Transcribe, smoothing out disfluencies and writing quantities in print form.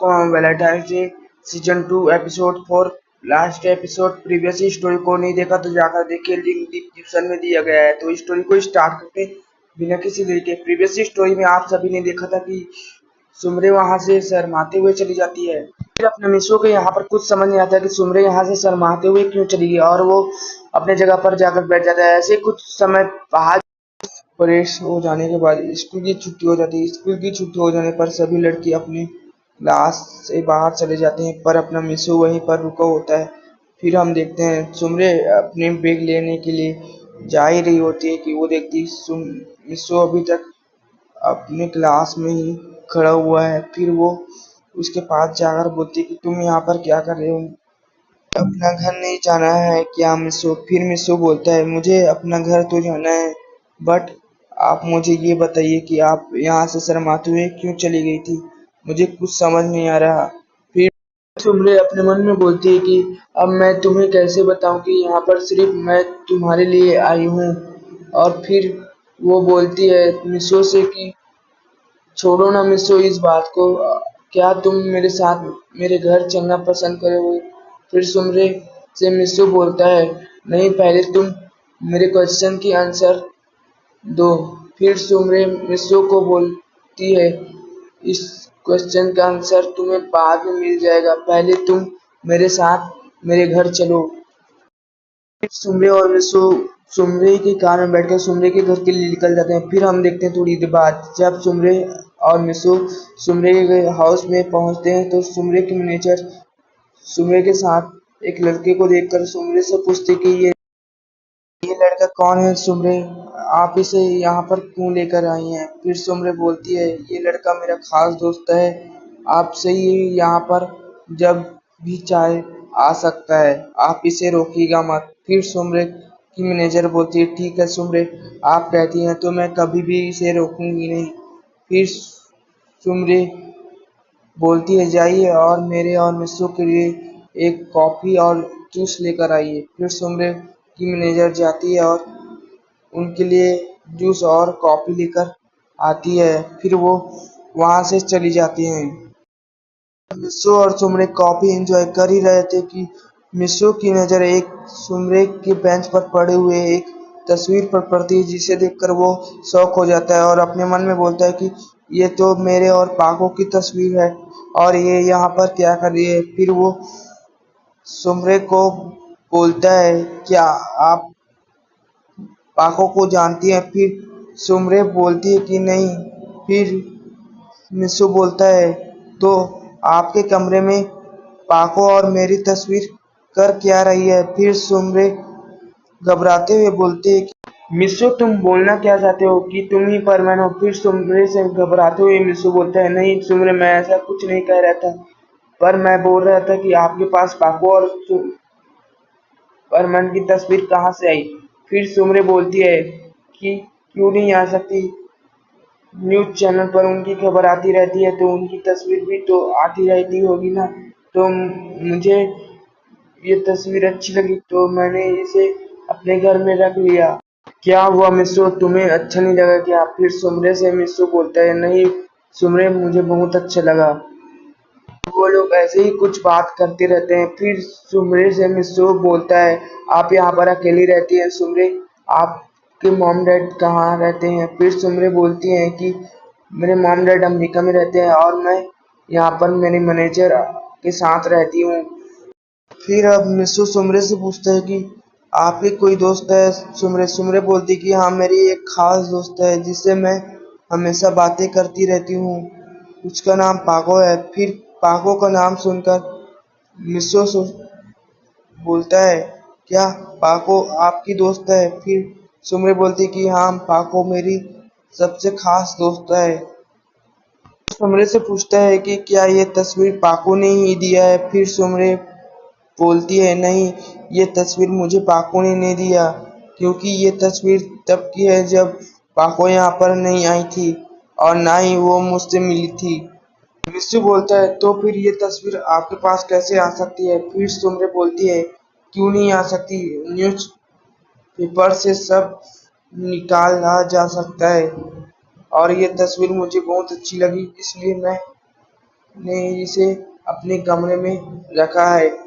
Valentine day season 2 episode 4 last episode. Previous story को नहीं देखा तो जाकर देखिए, लिंक डिस्क्रिप्शन में दिया गया है। तो स्टोरी को स्टार्ट करते हैं बिना किसी देरी के। प्रीवियस स्टोरी में आप सभी ने देखा था कि सुमरे वहां से शर्माते हुए चली जाती है। फिर अपने मिसो के यहाँ पर कुछ समझ नहीं आता कि सुमरे यहाँ से शर्माते हुए क्यों चली गई, और वो अपने जगह पर जाकर बैठ जाता है। ऐसे कुछ समय बाद परेश हो जाने के बाद स्कूल की छुट्टी हो जाती है। स्कूल की छुट्टी हो जाने पर सभी लड़की अपनी क्लास से बाहर चले जाते हैं, पर अपना मिसो वहीं पर रुका होता है। फिर हम देखते हैं सुमरे अपने बैग लेने के लिए जा ही रही होती है कि वो देखती मिसो अभी तक अपने क्लास में ही खड़ा हुआ है। फिर वो उसके पास जाकर बोलती है कि तुम यहाँ पर क्या कर रहे हो, अपना घर नहीं जाना है क्या मिसो? फिर मिसो बोलता है मुझे अपना घर तो जाना है, बट आप मुझे ये बताइए कि आप यहाँ से शर्माते हुए क्यों चली गई थी, मुझे कुछ समझ नहीं आ रहा। फिर सुमरे अपने मन में बोलती है कि अब मैं तुम्हें कैसे बताऊं कि यहाँ पर सिर्फ मैं तुम्हारे लिए आई हूँ। और फिर वो बोलती है मिसो से कि छोड़ो ना मिसो इस बात को, क्या तुम मेरे साथ मेरे घर चलना पसंद करोगे? फिर सुमरे से मिसो बोलता है नहीं, पहले तुम मेरे क्वेश्चन की आंसर दो। फिर सुमरे मिसो को बोलती है इस क्वेश्चन का आंसर तुम्हें बाद में मिल जाएगा, पहले तुम मेरे साथ मेरे घर चलो। सुमरे और मिसो सुमरे की कार में बैठकर सुमरे के घर के लिए निकल जाते हैं। फिर हम देखते हैं थोड़ी देर बाद जब सुमरे और मिसो सुमरे के हाउस में पहुंचते हैं तो सुमरे की मैनेजर सुमरे के साथ एक लड़के को देखकर सुमरे से पूछते कि ये लड़का कौन है सुमरे, आप इसे यहाँ पर क्यों लेकर आई हैं? फिर सुमरे बोलती है ये लड़का मेरा खास दोस्त है, आपसे ही यहाँ पर जब भी चाहे आ सकता है, आप इसे रोकिएगा मत। फिर सुमरे की मैनेजर बोलती है ठीक है सुमरे, आप कहती हैं तो मैं कभी भी इसे रोकूंगी नहीं। फिर सुमरे बोलती है जाइए और मेरे और मिस्सू के लिए एक कॉफी और जूस लेकर आइए। फिर सुमरे की मैनेजर जाती है और उनके लिए जूस और कॉफी लेकर आती है। फिर वो वहां से चली जाती हैं। मिस्सू और सुमरे कॉफी एंजॉय कर ही रहे थे कि मिस्सू की नजर एक सुमरे के बेंच पर पड़े हुए एक तस्वीर पर पड़ती है, जिसे देखकर वो शौक हो जाता है और अपने मन में बोलता है कि ये तो मेरे और पाको की तस्वीर है और ये यहाँ पर क्या कर रही है। फिर वो सुमरे को बोलता है क्या आप पाको को जानती हैं? फिर सुमरे बोलती है कि नहीं। फिर मिसो बोलता है तो आपके कमरे में पाको और मेरी तस्वीर कर क्या रही है? फिर सुमरे घबराते हुए बोलते हैं कि मिसो तुम बोलना क्या चाहते हो कि तुम ही परमान हो? फिर सुमरे से घबराते हुए मिसो बोलता है नहीं सुमरे, मैं ऐसा कुछ नहीं कह रहा था, पर मैं बोल रहा था कि आपके पास पाको और परमान की तस्वीर कहाँ से आई? फिर सुमरे बोलती है कि क्यों नहीं आ सकती, न्यूज चैनल पर उनकी खबर आती रहती है तो उनकी तस्वीर भी तो आती रहती होगी ना। तो मुझे ये तस्वीर अच्छी लगी तो मैंने इसे अपने घर में रख लिया। क्या हुआ मिस्सो, तुम्हें अच्छा नहीं लगा क्या? फिर सुमरे से मिस्सो बोलता है नहीं सुमरे, मुझे बहुत अच्छा लगा। वो लोग ऐसे ही कुछ बात करते रहते हैं। फिर सुमरे से मिस्सो बोलता है आप यहाँ पर अकेली रहती हैं सुमरे, आपके मॉम डैड कहाँ रहते हैं? फिर सुमरे बोलती हैं कि मेरे मॉम डैड अमेरिका में रहते हैं और मैं यहाँ पर मेरे मैनेजर के साथ रहती हूँ। फिर अब मिस्सो सुमरे से पूछता है कि आपके कोई दोस्त है? सुमरे बोलती कि हाँ मेरी एक खास दोस्त है जिससे मैं हमेशा बातें करती रहती हूँ, उसका नाम पाको है। फिर पाको का नाम सुनकर मिस्सो बोलता है क्या पाको आपकी दोस्त है? फिर सुमरे बोलती कि हाँ पाको मेरी सबसे खास दोस्त है। सुमरे से पूछता है कि क्या ये तस्वीर पाको ने ही दिया है? फिर सुमरे बोलती है नहीं, ये तस्वीर मुझे पाको ने नहीं दिया, क्योंकि ये तस्वीर तब की है जब पाको यहाँ पर नहीं आई थी और ना ही वो मुझसे मिली थी। मिस्सू बोलता है तो फिर ये तस्वीर आपके पास कैसे आ सकती है? फिर सुमरे बोलती है क्यों नहीं आ सकती, न्यूज पेपर से सब निकाला जा सकता है और ये तस्वीर मुझे बहुत अच्छी लगी इसलिए मैं ने इसे अपने कमरे में रखा है।